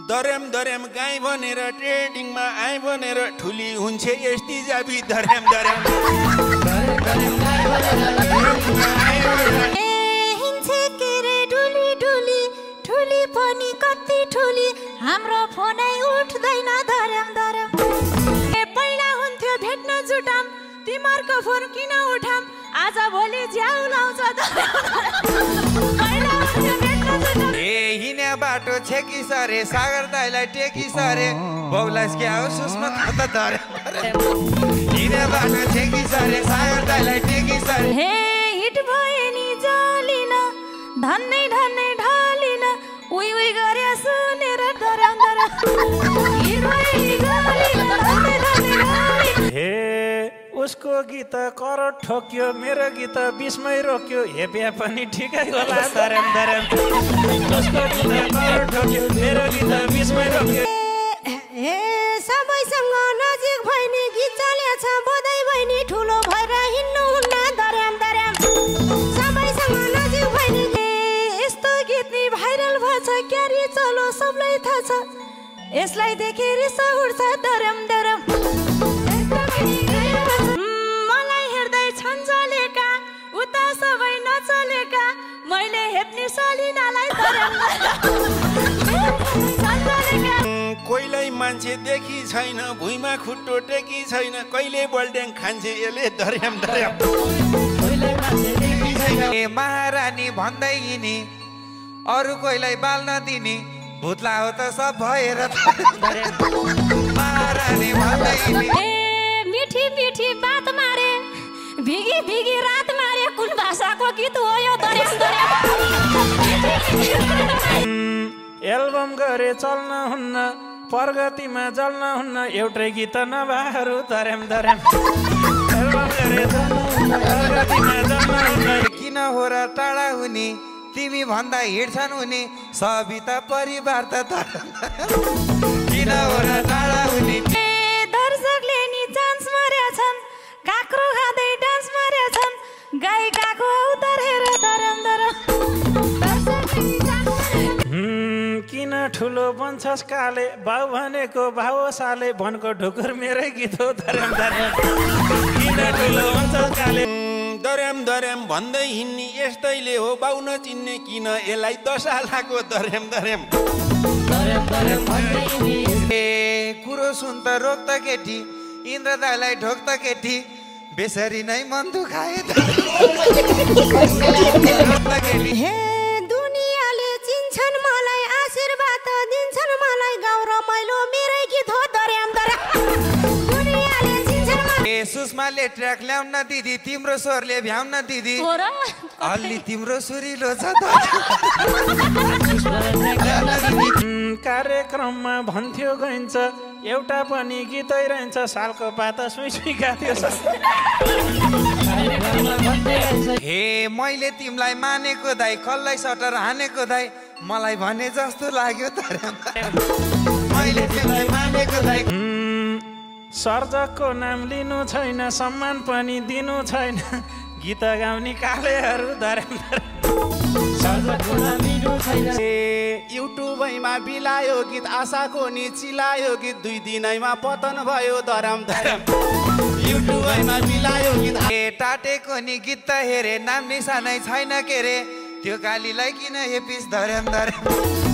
दर्याम दर्याम गाई भनेर ट्रेडिङमा आइ भनेर ठुली हुन्छ यस्ती जाबी दर्याम दर्याम पनि कति ठुली हाम्रो फोनै उठ्दैन धर्याम धर्याम पहिला हुन्थ्यो भेट्न जुटाम तिमीहरूको फोन किन उठाम आज भोलि ज्याउ लाउँछ पहिला हुन्थ्यो भेट्न जुटाम हिँड्या बाटो छेकी सरे सागर दाइलाई टेकी सरे बौलास क्या हो सुस्मा खाता धर्याम हिँड्या बाटो छेकी सरे सागर दाइलाई टेकी सरे हे हिट भए नि जलिन धन्नै धन्नै ढलिन उइ उइ गरे सुनेर धर्याम धर्याम हिट भए नि जलिन धन्नै धन्नै ढलिन हे उसको गीत करोड ठोक्यो मेरो गीत बिचमै रोक्यो हे बिहा पनि ठिकै होला धर्याम धर्याम उसको गीत करोड ठोक्यो मेरो गीत बिचमै रोक्यो ए सबैसँग नजिक भइनी गीत चलेछ बधाई भइनी ठुलो भएर हिँड्नु हुन्न धर्याम धर्याम सबैसँग नजिक भइनी यस्तो गीत नि भाइरल भछ क्यारी चलो सबलाई थाहा छ यसलाई देखे रिस उठ्छ धर्याम धर्याम मलाई हेर्दै छन् चलेका उता सबै नचलेका मैले हेप्ने सलिनालाई धर्याम कोहीलाई मान्छे देखि छैन भुइँमा खुट्टो टेकी छैन कहिले बल्ड्याङ खान्छे यसले धर्याम धर्याम महारानी भन्दै हिँडी अरू कोहीलाई बाल्न दिने भुत्ला हो त सब भएर महारानी भन्दै हिँडी मिठी मिठी बात मारे भिगी भिगी रात मारे कुन भाषाको गीत हो यो धर्याम धर्याम एल्बम गरे चल्न हुन्न प्रगतिमा जल्न हुन्न एउटै गीत नभहरू धर्याम धर्याम एल्बम गरे चल्न हुन्न प्रगतिमा जल्न हुन्न किन हो र टाढा हुने तिमी भन्दा हिँड्छन् हुने सबिता परिवार त किन हो र टाढा हुने दर्शकले नि चान्स मरेछन् काक्रो खाँदै डान्स मरेछन् गायिकाको उतार हेर धर्याम धर्याम किन ठुलो बन्छस् काले बाउ भनेको भाउ साले भनको ढुकुर मेरै गीत हो धर्याम धर्याम किन ठुलो बन्छस् काले दर्याम दर्याम भन्दै हिँड्ने यस्तैले हो बाउ नचिन्ने किन यसलाई दशालाको धर्याम धर्याम ए कुरो सुन त रोक त केटी इन्द्र दाइलाई ढोक त केटी बेसरी नै मन दुखाए हे दुनियाले चिन्छन् मलाई आशीर्वाद दिन्छन् मलाई गाउँ रमाइलो मेरै गीत हो धर्याम धर्याम दुनियाले चिन्छन् ए सुषमाले ट्र्याक ल्याउन दिदी तिम्रो स्वरले भ्याउन दिदी अलि तिम्रो सुरिलो छ कार्यक्रममा भन्थ्यो गइन्छ एउटा पनि गीतै रहन्छ सालको पाता सुई सुइका थियो हे मैले तिमीलाई मानेको दाइ कल्लै सटर हानेको दाइ मलाई भने जस्तो लाग्यो मैले तिमीलाई मानेको दाइ सर्जकको नाम लिनु छैन सम्मान पनि दिनु छैन गीत गाउने कालेहरू धर्याम युट्युबमा बिलायो गीत आशाको नि चिलायो गीत 2 दिनैमा पतन भयो धर्याम धर्याम युट्युबमा बिलायो गीत ए टाटेको नि गीत त हेरे नाम निशानै छैन के रे त्यो कालीलाई किन हेपिस धर्याम धर्याम